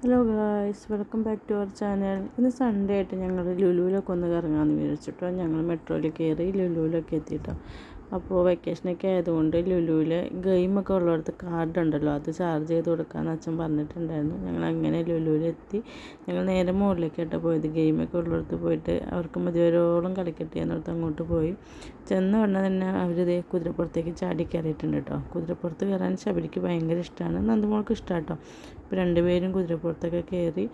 Hello guys, welcome back to our channel. ഇന്ന് Sunday ആയിട്ട് ഞങ്ങൾ ലുലുവിലൊക്കെ ഒന്ന് കറങ്ങാമെന്ന് വിചാരിച്ചിട്ടോ. ഞങ്ങൾ മെട്രോയിൽ കയറി ലുലുവിലൊക്കെ എത്തിയിട്ടോ. അപ്പോൾ വെക്കേഷനൊക്കെ ആയതുകൊണ്ട് ലുലുവിൽ ഗെയിമൊക്കെ ഉള്ളിടത്ത് കാർഡ് ഉണ്ടല്ലോ, അത് ചാർജ് ചെയ്ത് കൊടുക്കാമെന്ന് അച്ഛൻ പറഞ്ഞിട്ടുണ്ടായിരുന്നു. ഞങ്ങൾ അങ്ങനെ ലുലുവിലെത്തി. ഞങ്ങൾ നേരെ മുകളിലേക്കാട്ടോ പോയത്. ഗെയിമൊക്കെ ഉള്ളിടത്ത് പോയിട്ട് അവർക്ക് മതിവരോളം കളിക്കട്ടെ എന്നിടത്ത് അങ്ങോട്ട് പോയി. ചെന്ന ഉടനെ തന്നെ അവരിതേ കുതിരപ്പുറത്തേക്ക് ചാടി കയറിയിട്ടുണ്ട് കേട്ടോ. കുതിരപ്പുറത്ത് കയറാൻ ശബരിക്ക് ഭയങ്കര ഇഷ്ടമാണ്, നന്ദുമോൾക്ക് ഇഷ്ടമാണ് കേട്ടോ. അപ്പോൾ രണ്ടുപേരും കുതിരപ്പുറത്തൊക്കെ കയറി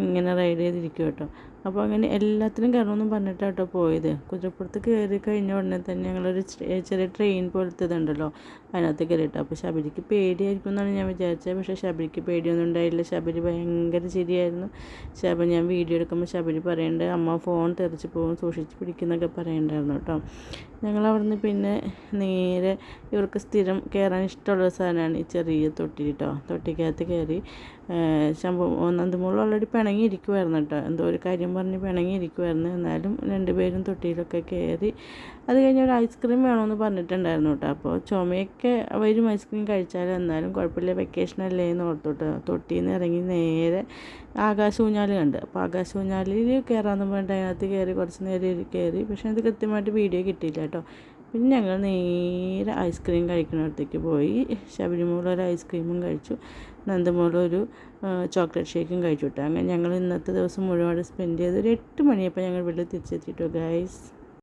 ഇങ്ങനെ റൈഡ് ചെയ്തിരിക്കും കേട്ടോ. അപ്പോൾ അങ്ങനെ എല്ലാത്തിനും കയറണമെന്നും പറഞ്ഞിട്ടാണ് കേട്ടോ പോയത്. കുതിരപ്പുറത്ത് കയറി കഴിഞ്ഞ ഉടനെ തന്നെ ഞങ്ങളൊരു ചെറിയ ട്രെയിൻ പോലത്തേതുണ്ടല്ലോ, അതിനകത്ത് കയറിയിട്ടോ. അപ്പോൾ ശബരിക്ക് പേടിയായിരിക്കും എന്നാണ് ഞാൻ വിചാരിച്ചത്. പക്ഷേ ശബരിക്ക് പേടിയൊന്നും ഉണ്ടായില്ല. ശബരി ഭയങ്കര ചിരിയായിരുന്നു. ഞാൻ വീഡിയോ എടുക്കുമ്പോൾ ശബരി പറയുന്നുണ്ട്, അമ്മ ഫോൺ തെറിച്ച് പോകും, സൂക്ഷിച്ച് പിടിക്കുന്നൊക്കെ പറയണ്ടായിരുന്നു കേട്ടോ. ഞങ്ങളവിടുന്ന് പിന്നെ നേരെ ഇവർക്ക് സ്ഥിരം കയറാൻ ഇഷ്ടമുള്ള സാധനമാണ് ഈ ചെറിയ തൊട്ടി കേട്ടോ. തൊട്ടിക്കകത്ത് കയറി നന്ദുമോൾ ഓൾറെഡി പിണങ്ങിയിരിക്കുമായിരുന്നു കേട്ടോ. എന്തോ ഒരു കാര്യം പറഞ്ഞ് പിണങ്ങിയിരിക്കുമായിരുന്നു. എന്നാലും രണ്ടുപേരും തൊട്ടിയിലൊക്കെ കയറി. അത് കഴിഞ്ഞ് ഒരു ഐസ്ക്രീം വേണമെന്ന് പറഞ്ഞിട്ടുണ്ടായിരുന്നു കേട്ടോ. അപ്പോൾ ചുമയൊക്കെ വരും ഐസ്ക്രീം കഴിച്ചാലും, എന്നാലും കുഴപ്പമില്ല, വെക്കേഷനല്ലേ എന്ന് ഓർത്തോട്ടോ. തൊട്ടിയിൽ നിന്ന് ഇറങ്ങി നേരെ ആകാശ ഊഞ്ഞാൽ കണ്ട്. അപ്പോൾ ആകാശ ഊഞ്ഞാലിൽ കയറാമെന്ന് പറഞ്ഞിട്ട് അതിനകത്ത് കയറി കുറച്ച് നേരം കയറി. പക്ഷേ അത് കൃത്യമായിട്ട് വീഡിയോ കിട്ടിയില്ല കേട്ടോ. പിന്നെ ഞങ്ങൾ നേരെ ഐസ്ക്രീം കഴിക്കുന്നിടത്തേക്ക് പോയി. ശബരിമോളൊരു ഐസ്ക്രീമും കഴിച്ചു, നന്ദമോളൊരു ചോക്ലേറ്റ് ഷേക്കും കഴിച്ചു കേട്ടോ. അങ്ങനെ ഞങ്ങൾ ഇന്നത്തെ ദിവസം മുഴുവൻ സ്പെൻഡ് ചെയ്ത് ഒരു 8 മണിയപ്പോൾ ഞങ്ങൾ വീട്ടിൽ തിരിച്ചെത്തിയിട്ടോ ഗൈസ്.